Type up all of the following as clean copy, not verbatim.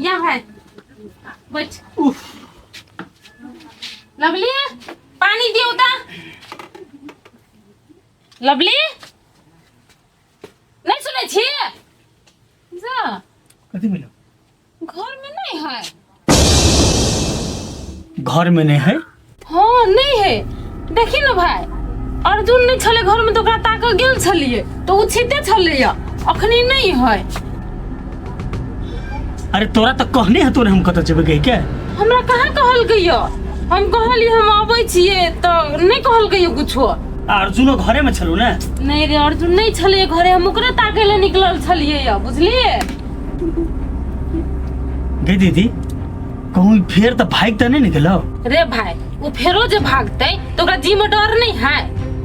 या भाई बैठ। लवली पानी दियो ता। लवली नहीं सुने छी जा कथी मिलो घर में नहीं है। घर में नहीं है? हाँ नहीं है। देखी ना भाई अर्जुन नहीं छले घर में तो ओकरा ताक गेल छलिए तो उ छिते छले अखनी नहीं है। अरे तोरा तो कहने है तोरे हम कत जेबे गई क्या? हमरा कहाँ कहल गइयो। हम कहली हम आबै छिए तो नहीं कहल गइयो कुछो। अर्जुनो घरे में छलो ना? नहीं रे अर्जुन नहीं छलिए घरे हम ओकरे ताके ले निकलल छलिए या बुझलिए। गे दीदी कहूँ फेर तो भाग तो नहीं निकलो? रे भाई वो फेरो जे भागते तो ओकरा जी में डर नहीं है।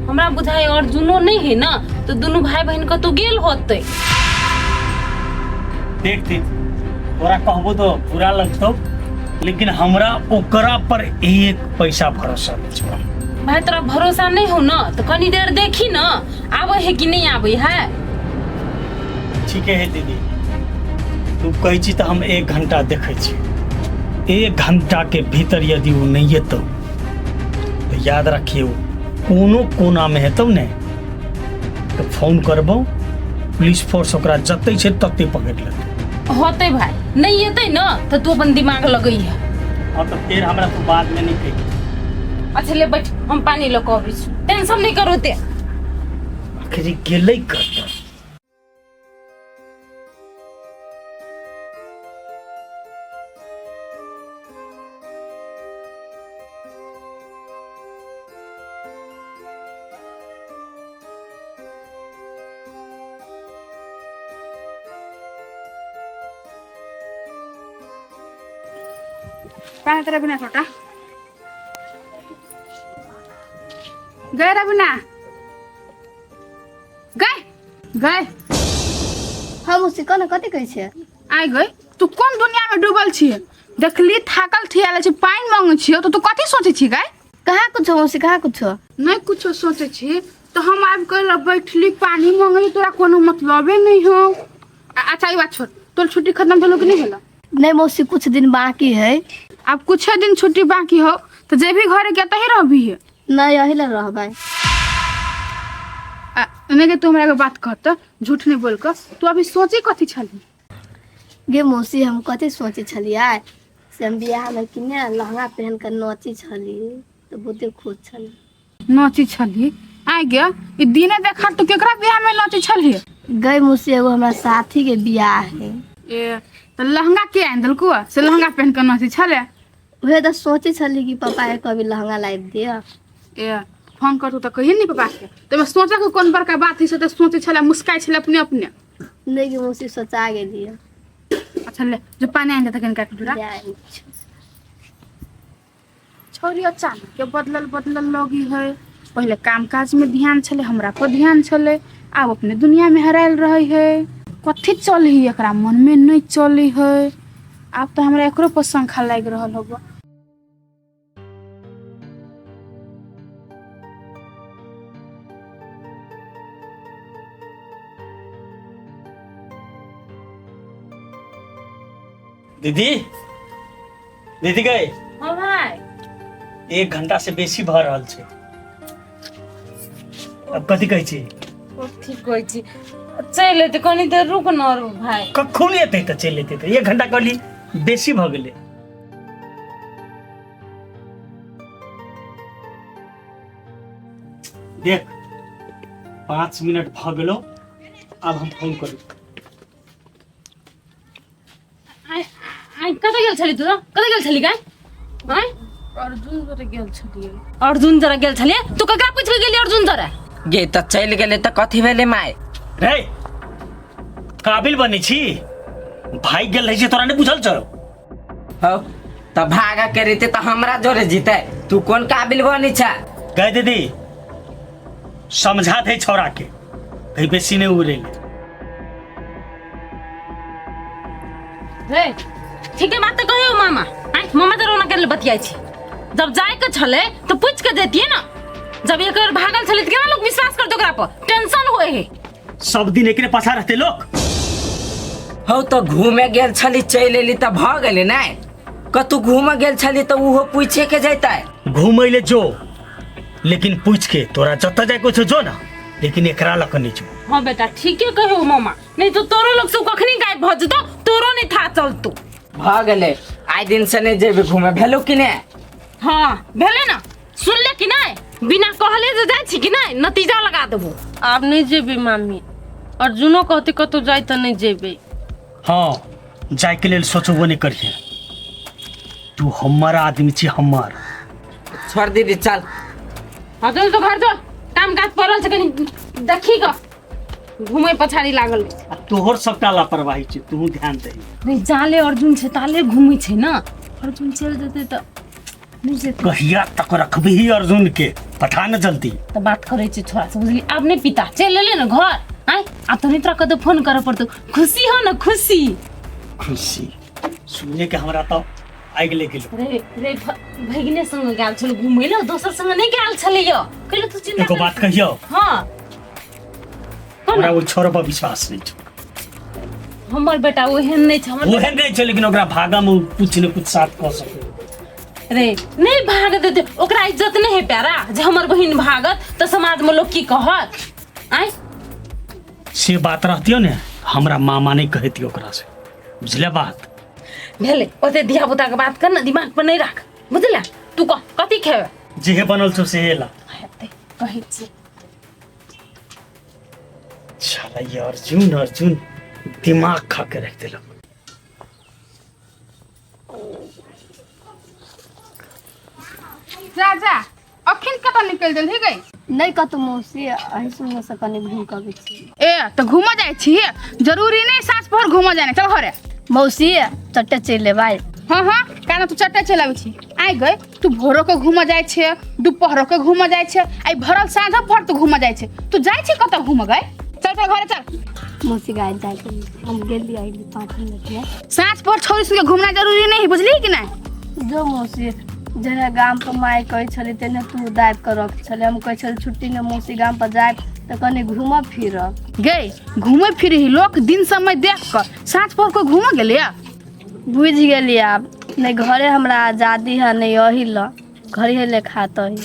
हमरा बुझाए अर्जुनो नहीं है ना तो दोनों भाई बहन का तो गेल होते। देख तोरा कहबो तो बुरा लगतो लेकिन हमरा ओकरा पर एक पैसा भरोसा नहीं छै। भाई तोरा भरोसा नहीं हो ना तो कनी देर देखी ना आवे है कि नहीं आवे है। ठीक है दीदी तू कही छी तो हम 1 घंटा देखे छी। 1 घंटा के भीतर यदि वो नहीं है तो याद रखिए कोनो कोना में है तब ने तो फोन करबो पुलिस फोर्स ओकरा जते छै तते पकड़ लेते। होते भाई नहीं येते ना तो तू अपन दिमाग लगई है। और तो फिर हमरा तो बाद में नहीं कही। अच्छा ले बैठ हम पानी लो कभी टेंशन नहीं करो ते। आखिर गेलै कत? पानी तेरा बिना छोटा गए रबिना गए हम उसी कने कथी कहै छै? आइ गए तू कोन दुनिया में डूबल छी? देखली थाकल ठियाले छी पानी मांगे छी तो तू कथी सोचे छी गए? कहाँ कुछो मौसी कहाँ कुछो नहीं कुछो सोचे छी तो हम आब कर बैठली पानी मांगली तोरा कोनो मतलबे नहीं हो। अच्छा ये बात छोड़ तोर छुट्टी खत्म भेलो कि नहीं भेलो? नहीं मौसी कुछ दिन बाकी है। अब कुछ दिन छुट्टी बाकी हो तो जे भी घरे के तही रहबी है। नहीं यही ला रहबै। नहीं के तू हमरा के बात कहत झूठ नहीं बोल कर तू अभी सोचे कथी छली? गे मौसी हम कथी सोचे छलियै से हम बियाह में किने लहंगा पहन कर नाची छली तो बहुते खुश छली। नाची छली आइ गे ई दिने देखा तू केकरा बियाह में नाची छली? गई मौसी एगो हमरा साथी के बियाह है। ए तो लहंगा के आन दलको से लहंगा पहन कर नाची छले? उहे तो सोचे छली कि पापा के कभी लहंगा लाई दिया। ए फोन कर तू तो कहिए नहीं पापा के तो मैं सोचा कि कौन बड़का बात है से तो सोचे छले मुस्काई छले अपने अपने। नहीं गे मौसी सोचा गेली। अच्छा ले जो पानी आन दे कनका टुरा छोरी अचानक के बदलल लगी है। पहले काम काज में ध्यान छले हमरा पर ध्यान छले अब अपने दुनिया में हरायल रही है। कथी चली एकरा मन में नहीं चली है। अब तो हमरा एकरो पर शंखा लाग रहल होगा। दीदी दीदी गए हां भाई 1 घंटा से बेसी भ रहल छै। अब कथी कहै छी? ठीक कहै छी चल एते कनी देर रुक न रो भाई। कखन एतै त चल एतै त 1 घंटा कहली बेसी भ गेलै। देख 5 मिनट भ गेलो अब हम फोन करू। आई कतै गेल छली तू? कतै गेल छली गाय? हां अर्जुन जरा गेल छली। अर्जुन जरा गेल छली तू ककरा पूछ के गेली अर्जुन जरा? गे त चल गेले त कथी भेले माय? रे काबिल बनी छी भाई गेल रही तोरा नहीं बुझल छ? हो त भागा के रीते त हमरा जोरे जीते तू कौन काबिल बनी छ? गए दीदी समझा दे छोरा के कहीं बेसी नहीं उड़े। रे ठीक है बात तो कहियो मामा। मामा तो रोना के बतियाई छी जब जाए के छले तो पूछ के देती है ना। जब एक बार भागल छले त केना लोग विश्वास करते ओकरा पर? टेंशन होए है। सब दिन एकरे पाछा रहते लोग। हो तो घूमे गेल छली चल एली त भ गेले ना कतु घूमे गेल छली तो उहो पूछे के जैता घूमे ले जो, लेकिन पूछ के तोरा जत जाए कुछ जो ना, लेकिन एकरा लक नहीं जो। हाँ बेटा ठीके कहो मामा, नहीं तो तोरो लोग सब कखनी गायब भ जतो, तोरो नहीं था चलतो। भ गेले आइ दिन से नहीं जेबे घूमे भेलु कि ने? हाँ भेले ना, सुन ले कि नहीं, बिना कहले जे जाय छी कि नहीं नतीजा लगा देबो। आब नहीं जेबे मामी, अर्जुनो कहते कतौ जाय त नहीं जेबे। हाँ जाए के लिए सोचबो नहीं करिए, तू हमारा आदमी छी हमार। छोड़ दीदी चल। हाँ चल तो घर जो, काम काज पड़ल छै कनी देखी ग, घूमे पछाड़ी लागल। तोहर सबटा लापरवाही छै, तू ध्यान दे। रे जाले अर्जुन छै ताले घूमे छै ना, अर्जुन चल जेते त नहीं जेते। कहिया तक रखबी ही अर्जुन के, पठा न जल्दी। तो बात करे छै छोरा से, बुझली अब नहीं पिता चल ले ना घर। आय आ तो नहीं तोरा कतो फोन करे पड़तो, खुशी हो ना खुशी। खुशी सुने के हमरा तो आइ गेले गेलो। रे रे भगिने संग गेल छल घुमै ल, दोसर संग नहीं गेल छले यो। कहले तू चिंता एगो बात कहियो, हां हमरा वो छोरा पर विश्वास नहीं छै। हमर बेटा ओहन नहीं छै, हमर ओहन नहीं छै, लेकिन ओकरा भागा में कुछ न कुछ साथ क सके। रे नहीं भाग देते, ओकरा इज्जत नहीं है प्यारा जे हमर बहिन भागत तो समाज में लोग की कहत। आय से बात रहतियो ने, हमरा मामा नहीं कहती ओकरा से, बुझले बात? भेले ओते धिया पुता के बात कर ना, दिमाग पर नहीं रख, बुझला? तू कथी खेबे जे बनल छौ से हेला। हेते कहै छी। साला ये अर्जुन दिमाग खा के रख देलक। जा जा अखिन कतऽ निकल गेल गई? नहीं कतौ मौसी अही सुन से कने घूम के आबै छी। ए तो घूम जाय छी, जरूरी नहीं साँझ पहर घूम जाने, चल घरे। मौसी चट्टे चल ले भाई। हाँ हाँ काना तू चट्टे चल आबै छी। आइ गए तू भोरो के घूम जाय छे, दोपहरो के घूम जाय छे, आई भरल साँझ पहर तू घूम जाय छे। तू जाय छी कतऽ घूम गए? चल चल घरे चल। मौसी गाय जाय के हम गेली आई 5 मिनट में। साँझ पहर छोरी के घूमना जरूरी नहीं है, बुझली कि नहीं? जो मौसी जेना गाम पर माय कहै छली तेने तू दाब के रख छले, हम कहै छल छुट्टी ने मौसी गाम पर जाय त कने घूम फिर गए घूमे फिर ही लोग दिन समय देख कर साँझ पहर को घूम गेले। बुझ गेली अब नहीं घरे हमरा आजादी है नहीं यही ल घरे ले खाता ही।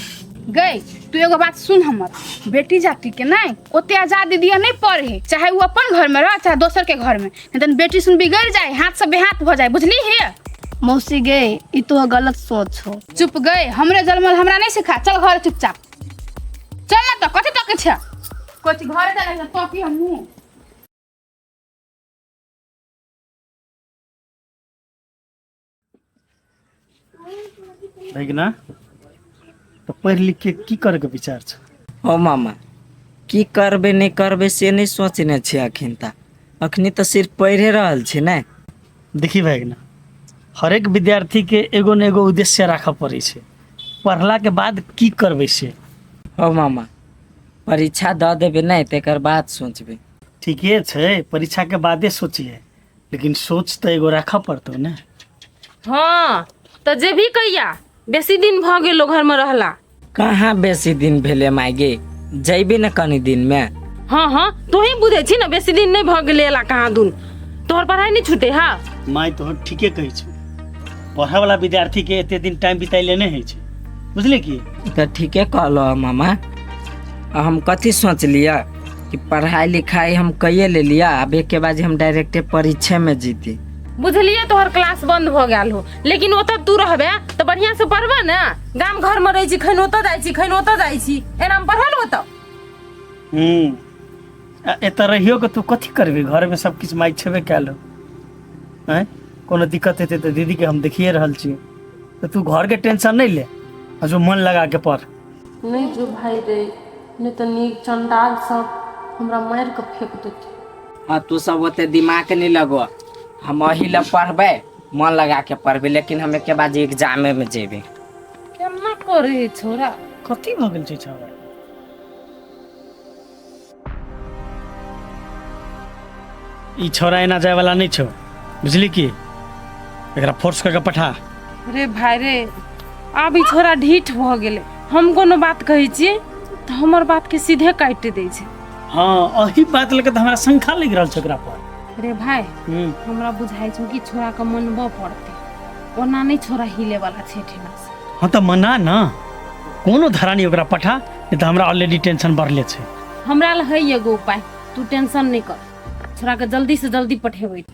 गई तू एगो बात सुन, हमर बेटी जाति के नहीं ओते आजादी दिया नहीं पड़े, चाहे वो अपन घर में रह चाहे दोसर के घर में, नहीं तो बेटी सुन बिगड़ जाए, हाथ से बेहाथ हो जाए, बुझली है? मौसी गए ई तो गलत सोच हो। चुप गए, हमरे जलमल हमरा नहीं सिखा, चल घर चुपचाप चल ना। तो कथी तक छे कोची घरे जाने तो की हमहू ना तो पढ़ लिख के की करे के विचार छ? ओ मामा की करबे नहीं करबे से नहीं सोचने छी अखिन ता, अखनी तो सिर्फ पढ़े रहल छी ने। देखी ना, हर एक विद्यार्थी के एगो न एगो उद्देश्य राखऽ पड़े छै, पढ़ला के बाद की करबे से। ओ मामा परीक्षा द देबे नहीं तेकर बाद सोचबे। ठीके छै, परीक्षा के बादे सोचिए, लेकिन सोच तो एगो राखऽ पड़तो ने। हाँ तो जे भी कहिया बेसी दिन भ गेलो घर में रहला। कहाँ बेसी दिन भेले मायगे, जैबे न कनी दिन में। हाँ हाँ तू ही बुझे छी ना, बेसी दिन नहीं भ गेले ला कहाँ दून, तोहर पढ़ाई नहीं छूटे। हाँ माय तो ठीके कहै छै, पढ़े वाला विद्यार्थी के एते दिन टाइम बिताइले नहीं है छै, बुझले की? तो ठीके कहलो मामा, हम कथी सोच लिया कि पढ़ाई लिखाई हम कइए ले लिया, अब एक के बाद हम डायरेक्ट परीक्षा में जीती। बुझलिए तोहर क्लास बंद हो गया हो, लेकिन ओतऽ तू रहबे तो बढ़िया से पढ़बे ना। गाम घर में रही छी, खैन ओतऽ जाय छी, खैन ओतऽ जाय छी, एना में पढ़ल होतऽ। एतऽ रहियो के तू कथी करबे, घर में सब किछ माई छेबे कैलो हैं। कोनो दिक्कत हेते तो दीदी के हम देखिए रहल छी, तो तू घर के टेंशन नहीं ले, जो मन लगा के पढ़। नहीं जो भाई रे, नहीं तो नीक चंडाल सब हमरा मार के फेंक देते। हाँ तू सब ओते दिमाग नहीं लगो, हम वही ला पढ़बे, मन लगा के पढ़बे, लेकिन हम एक के बाद एग्जाम में जेबे। केना करे छोरा? कथी भ गेल छै छौरा? ई छोरा एना जाय वाला नहीं छौ, बुझली की? एकरा फोर्स करके पठा। रे भाई रे, अब ई छोरा ढीठ भ गेले, हम कोनो बात कहै छी तो हमर बात के सीधे काट दै छै। हाँ अही बात लेके तो हमरा शंका लग रहल छै एकरा पर। रे भाई हमरा बुझाई छौ कि छोरा के मनबो पड़ते, ओना नहीं छोरा हिले वाला छे ठेना से। हाँ तो मना ना, कोनो धरा नहीं ओकरा पठा, नहीं तो हमरा ऑलरेडी टेंशन बढ़ले छे। हमरा ल है एगो उपाय, तू टेंशन नहीं कर, छोरा के जल्दी से जल्दी पठेबै।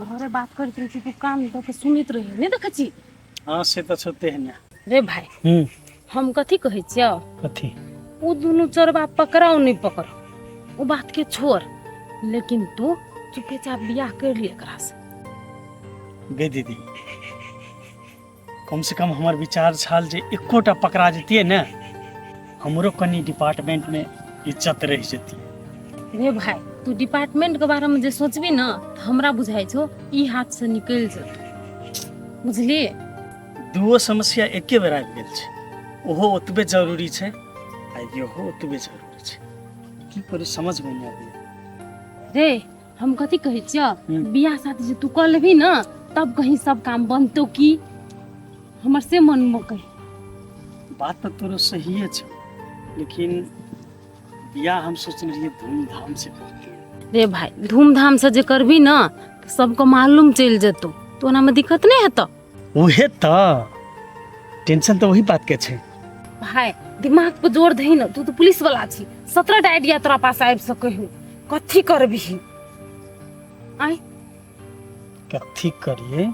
घरे बात करत रही तू कान दे के सुनित रही, नहीं देखै छी? हाँ से तो छते है ना। रे भाई हम कथी कहै छियौ, कथी? उ दोनों चोरबा पकड़ाओ नहीं पकड़ो, वो बात के छोड़, लेकिन तू चुपचाप बियाह कर लिए एकरा से। गे दीदी, कम से कम हमार विचार छाल जे एकोटा पकड़ा जतिए ना, हमरो कनी डिपार्टमेंट में इज्जत रह जती। रे भाई तू डिपार्टमेंट के बारे में जे सोचबी ना, तो हमरा बुझाई छो ई हाथ से निकल जतो, बुझली? दुओ समस्या एके बेर आबि गेल छै, ओहो ओतबे जरूरी छै आ इहो ओतबे जरूरी छै। की करू समझ में नहीं आबै। रे हम कथी कहै छियौ, बियाह शादी जे तू कर लेबी ना, तब कहीं सब काम बनतो की? हमर से मन में कही। बात तो तोरो सही है, लेकिन बियाह हम सोच रही धूमधाम से करते। रे भाई धूमधाम से जे करबी ना, तो सबको मालूम चल जतो, तो ओना में दिक्कत नहीं हेतो। उहे तो टेंशन तो वही बात के छै। भाई दिमाग पे जोर दही ना, तू तो पुलिस वाला छी, 17 आइडिया तोरा पास आबि सकै है, कथी करबी? आई कथी करिए